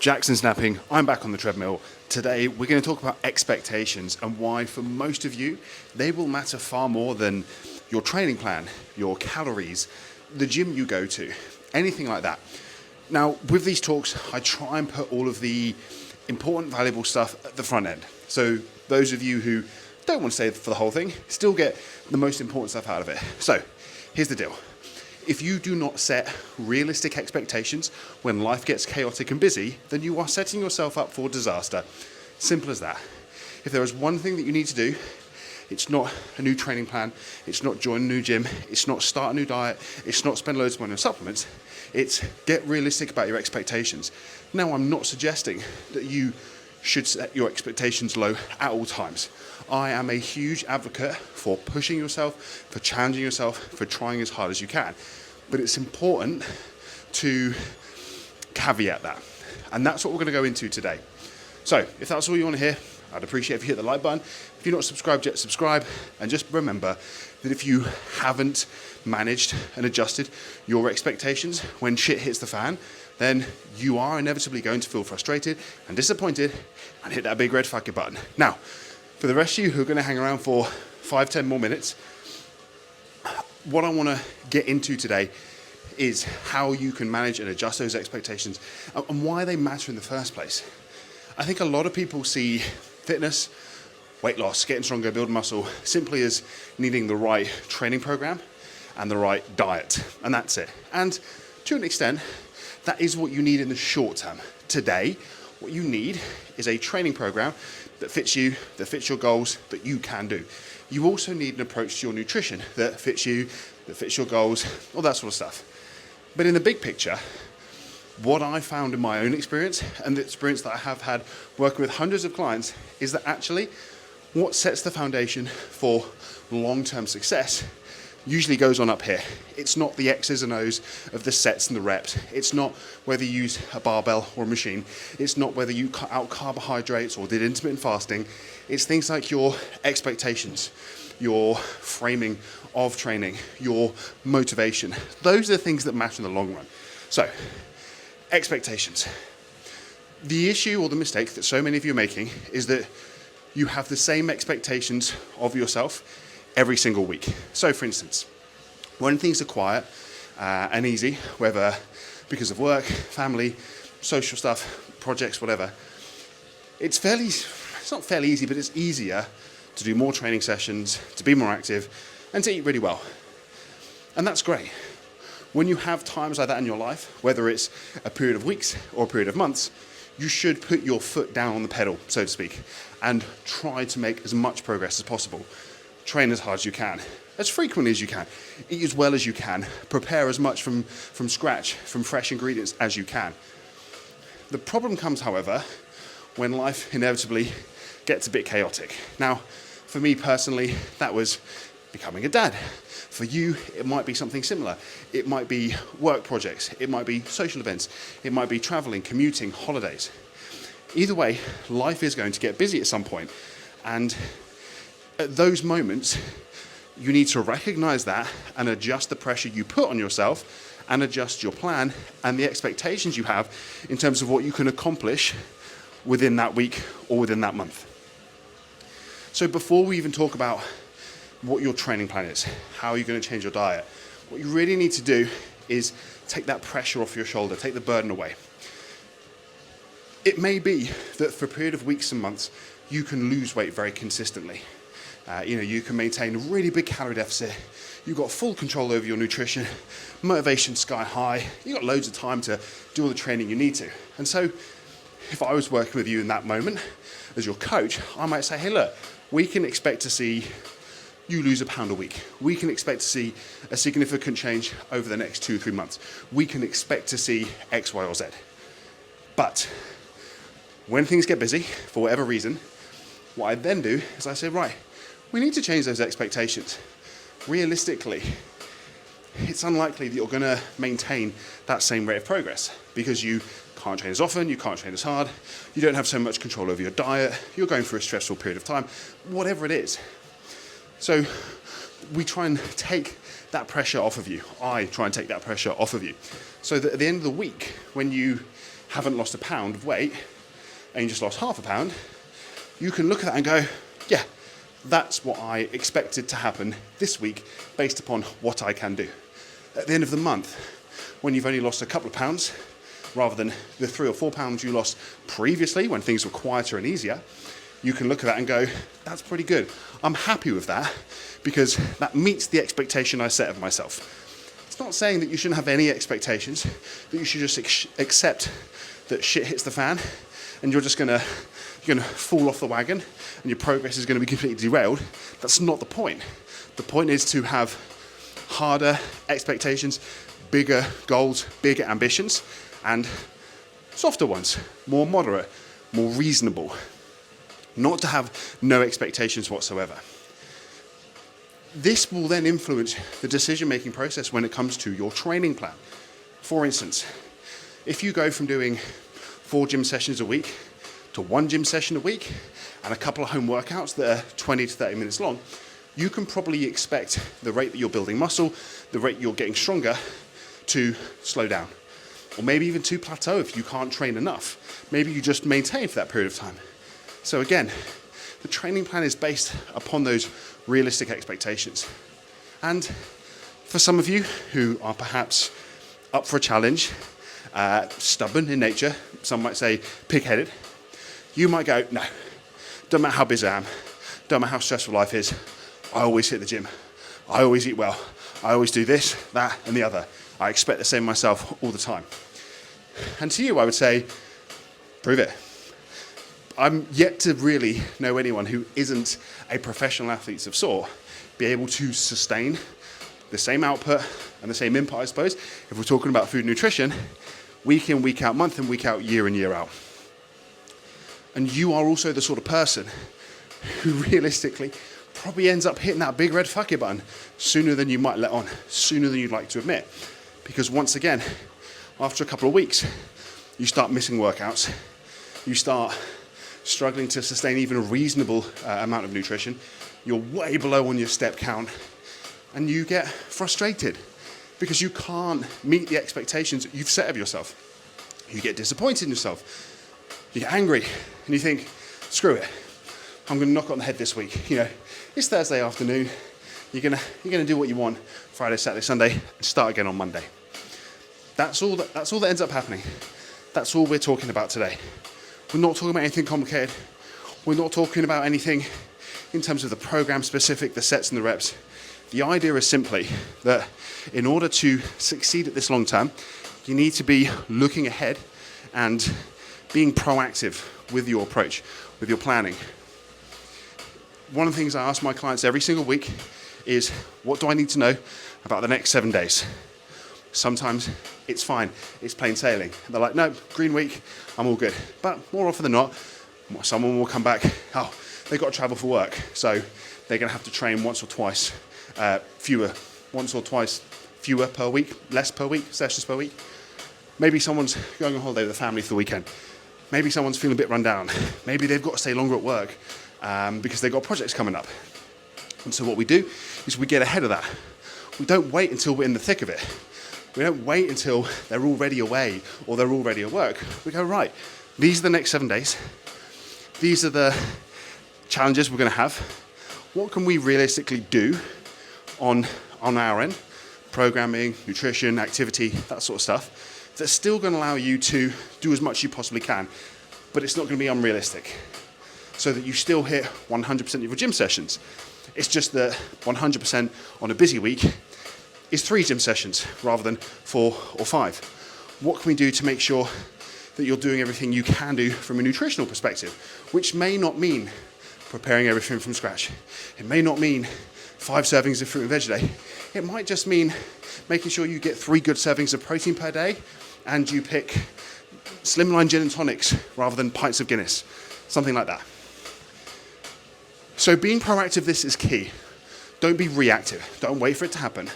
Jackson snapping, I'm back on the treadmill. Today we're going to talk about expectations and why for most of you they will matter far more than your training plan, your calories, the gym you go to, anything like that. Now with these talks I try and put all of the important valuable stuff at the front end. So those of you who don't want to stay for the whole thing still get the most important stuff out of it. So here's the deal. If you do not set realistic expectations when life gets chaotic and busy, then you are setting yourself up for disaster. Simple as that. If there is one thing that you need to do, it's not a new training plan, it's not join a new gym, it's not start a new diet, it's not spend loads of money on supplements, it's get realistic about your expectations. Now, I'm not suggesting that you should set your expectations low at all times. I am a huge advocate for pushing yourself, for challenging yourself, for trying as hard as you can. But it's important to caveat that. And that's what we're going to go into today. So if that's all you want to hear, I'd appreciate if you hit the like button. If you're not subscribed yet, subscribe. And just remember that if you haven't managed and adjusted your expectations when shit hits the fan, then you are inevitably going to feel frustrated and disappointed and hit that big red fuck it button. Now, for the rest of you who are going to hang around for 5-10 more minutes, what I want to get into today is how you can manage and adjust those expectations and why they matter in the first place. I think a lot of people see fitness, weight loss, getting stronger, building muscle, simply as needing the right training program and the right diet, and that's it. And to an extent, that is what you need in the short term. Today, what you need is a training program that fits you, that fits your goals, that you can do. You also need an approach to your nutrition that fits you, that fits your goals, all that sort of stuff. But in the big picture, what I found in my own experience and the experience that I have had working with hundreds of clients is that actually what sets the foundation for long-term success usually goes on up here. It's not the X's and O's of the sets and the reps. It's not whether you use a barbell or a machine. It's not whether you cut out carbohydrates or did intermittent fasting. It's things like your expectations, your framing of training, your motivation. Those are the things that matter in the long run. So, expectations. The issue or the mistake that so many of you are making is that you have the same expectations of yourself every single week. So for instance, when things are quiet and easy, whether because of work, family, social stuff, projects, whatever, it's not fairly easy, but it's easier to do more training sessions, to be more active, and to eat really well. And that's great. When you have times like that in your life, whether it's a period of weeks or a period of months, you should put your foot down on the pedal, so to speak, and try to make as much progress as possible. Train as hard as you can, as frequently as you can, eat as well as you can, prepare as much from scratch, from fresh ingredients as you can. The problem comes, however, when life inevitably gets a bit chaotic. Now, for me personally, that was becoming a dad. For you, it might be something similar. It might be work projects, it might be social events, it might be traveling, commuting, holidays. Either way, life is going to get busy at some point, and at those moments, you need to recognize that and adjust the pressure you put on yourself and adjust your plan and the expectations you have in terms of what you can accomplish within that week or within that month. So before we even talk about what your training plan is, how you're going to change your diet, what you really need to do is take that pressure off your shoulder, take the burden away. It may be that for a period of weeks and months, you can lose weight very consistently. You can maintain a really big calorie deficit. You've got full control over your nutrition, motivation sky high. You've got loads of time to do all the training you need to. And so if I was working with you in that moment as your coach, I might say, hey, look, we can expect to see you lose a pound a week. We can expect to see a significant change over the next 2-3 months. We can expect to see X, Y, or Z. But when things get busy, for whatever reason, what I then do is I say, right, we need to change those expectations. Realistically, it's unlikely that you're going to maintain that same rate of progress because you can't train as often, you can't train as hard, you don't have so much control over your diet, you're going through a stressful period of time, whatever it is. So we try and take that pressure off of you. I try and take that pressure off of you. So that at the end of the week, when you haven't lost a pound of weight and you just lost half a pound, you can look at that and go, yeah, that's what I expected to happen this week based upon what I can do. At the end of the month, when you've only lost a couple of pounds, rather than the 3 or 4 pounds you lost previously when things were quieter and easier, you can look at that and go, that's pretty good. I'm happy with that because that meets the expectation I set of myself. It's not saying that you shouldn't have any expectations, that you should just accept that shit hits the fan and you're gonna fall off the wagon and your progress is gonna be completely derailed. That's not the point. The point is to have harder expectations, bigger goals, bigger ambitions, and softer ones, more moderate, more reasonable. Not to have no expectations whatsoever. This will then influence the decision-making process when it comes to your training plan. For instance, if you go from doing 4 gym sessions a week to 1 gym session a week and a couple of home workouts that are 20 to 30 minutes long, you can probably expect the rate that you're building muscle, the rate you're getting stronger, to slow down. Or maybe even to plateau if you can't train enough. Maybe you just maintain for that period of time. So again, the training plan is based upon those realistic expectations. And for some of you who are perhaps up for a challenge, stubborn in nature, some might say pig-headed, you might go, no, don't matter how busy I am, don't matter how stressful life is, I always hit the gym, I always eat well, I always do this, that, and the other. I expect the same myself all the time. And to you, I would say, prove it. I'm yet to really know anyone who isn't a professional athlete of sort be able to sustain the same output and the same input, I suppose, if we're talking about food and nutrition, week in, week out, month in, week out, year in, year out. And you are also the sort of person who realistically probably ends up hitting that big red fuck it button sooner than you might let on, sooner than you'd like to admit. Because once again, after a couple of weeks, you start missing workouts, you start struggling to sustain even a reasonable amount of nutrition, you're way below on your step count, and you get frustrated because you can't meet the expectations that you've set of yourself. You get disappointed in yourself, you get angry, and you think, screw it, I'm gonna knock it on the head this week. It's Thursday afternoon, you're gonna do what you want Friday, Saturday, Sunday, and start again on Monday. That's all that ends up happening. That's all we're talking about today. We're not talking about anything complicated. We're not talking about anything in terms of the program specific, the sets and the reps. The idea is simply that in order to succeed at this long term, you need to be looking ahead and being proactive with your approach, with your planning. One of the things I ask my clients every single week is, what do I need to know about the next 7 days? Sometimes it's fine, it's plain sailing. And they're like, no, green week, I'm all good. But more often than not, someone will come back, they've got to travel for work, so they're going to have to train once or twice fewer per week, less per week, sessions per week. Maybe someone's going on holiday with the family for the weekend. Maybe someone's feeling a bit run down. Maybe they've got to stay longer at work because they've got projects coming up. And so what we do is we get ahead of that. We don't wait until we're in the thick of it. We don't wait until they're already away or they're already at work. We go, right, these are the next 7 days. These are the challenges we're going to have. What can we realistically do on our end? Programming, nutrition, activity, that sort of stuff. That's still going to allow you to do as much as you possibly can, but it's not going to be unrealistic. So that you still hit 100% of your gym sessions. It's just that 100% on a busy week is 3 gym sessions rather than 4 or 5. What can we do to make sure that you're doing everything you can do from a nutritional perspective, which may not mean preparing everything from scratch. It may not mean 5 servings of fruit and veg a day. It might just mean making sure you get 3 good servings of protein per day and you pick slimline gin and tonics rather than pints of Guinness, something like that. So being proactive, this is key. Don't be reactive. Don't wait for it to happen.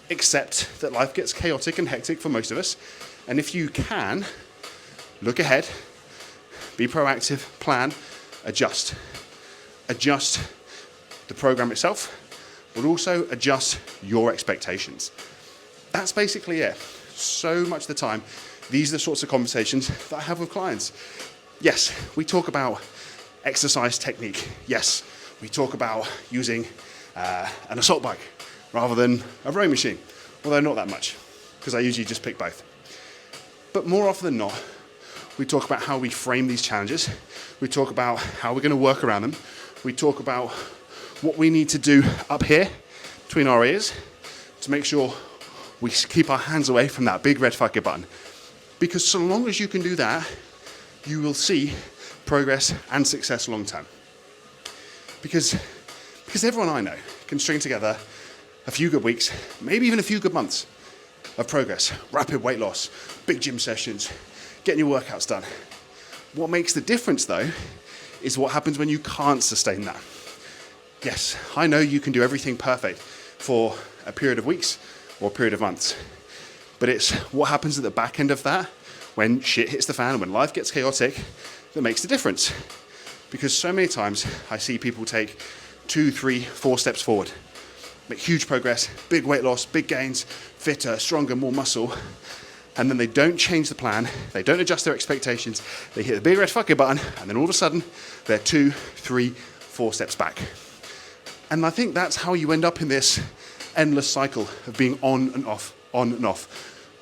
Accept that life gets chaotic and hectic for most of us. And if you can, look ahead, be proactive, plan, adjust. Adjust the program itself, but also adjust your expectations. That's basically it. So much of the time, These are the sorts of conversations that I have with clients. Yes, we talk about exercise technique. Yes, we talk about using an assault bike rather than a rowing machine, although not that much, because I usually just pick both. But more often than not, we talk about how we frame these challenges. We talk about how we're going to work around them. We talk about what we need to do up here between our ears to make sure we keep our hands away from that big red fuck it button. Because so long as you can do that, you will see progress and success long term. Because everyone I know can string together a few good weeks, maybe even a few good months of progress, rapid weight loss, big gym sessions, getting your workouts done. What makes the difference though is what happens when you can't sustain that. Yes, I know you can do everything perfect for a period of weeks or a period of months, but it's what happens at the back end of that when shit hits the fan, when life gets chaotic, that makes the difference. Because so many times I see people take 2, 3, 4 steps forward, make huge progress, big weight loss, big gains, fitter, stronger, more muscle, and then they don't change the plan, they don't adjust their expectations, they hit the big red fuck it button, and then all of a sudden they're 2, 3, 4 steps back. And I think that's how you end up in this endless cycle of being on and off,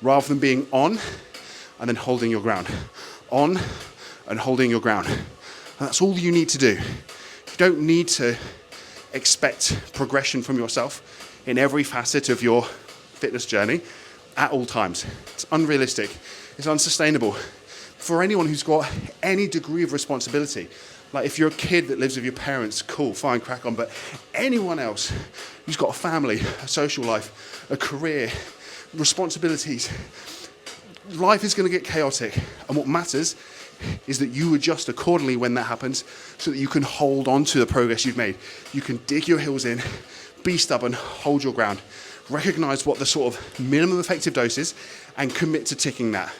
rather than being on and then holding your ground, on and holding your ground. And that's all you need to do. You don't need to expect progression from yourself in every facet of your fitness journey at all times. It's unrealistic. It's unsustainable. For anyone who's got any degree of responsibility, like if you're a kid that lives with your parents, cool, fine, crack on, but anyone else who's got a family, a social life, a career, responsibilities, life is going to get chaotic, and what matters is that you adjust accordingly when that happens so that you can hold on to the progress you've made. You can dig your heels in, be stubborn, hold your ground, recognize what the sort of minimum effective dose is, and commit to ticking that.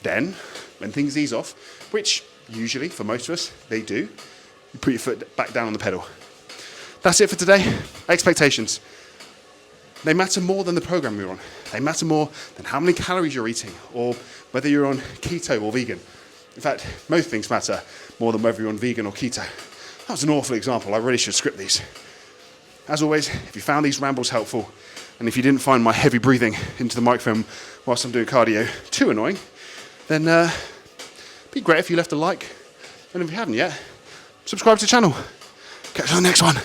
Then, when things ease off, which usually, for most of us, they do, you put your foot back down on the pedal. That's it for today. Expectations. They matter more than the program you're on. They matter more than how many calories you're eating or whether you're on keto or vegan. In fact, most things matter more than whether you're on vegan or keto. That was an awful example. I really should script these. As always, if you found these rambles helpful, and if you didn't find my heavy breathing into the microphone whilst I'm doing cardio too annoying, then it'd be great if you left a like. And if you haven't yet, subscribe to the channel. Catch you on the next one.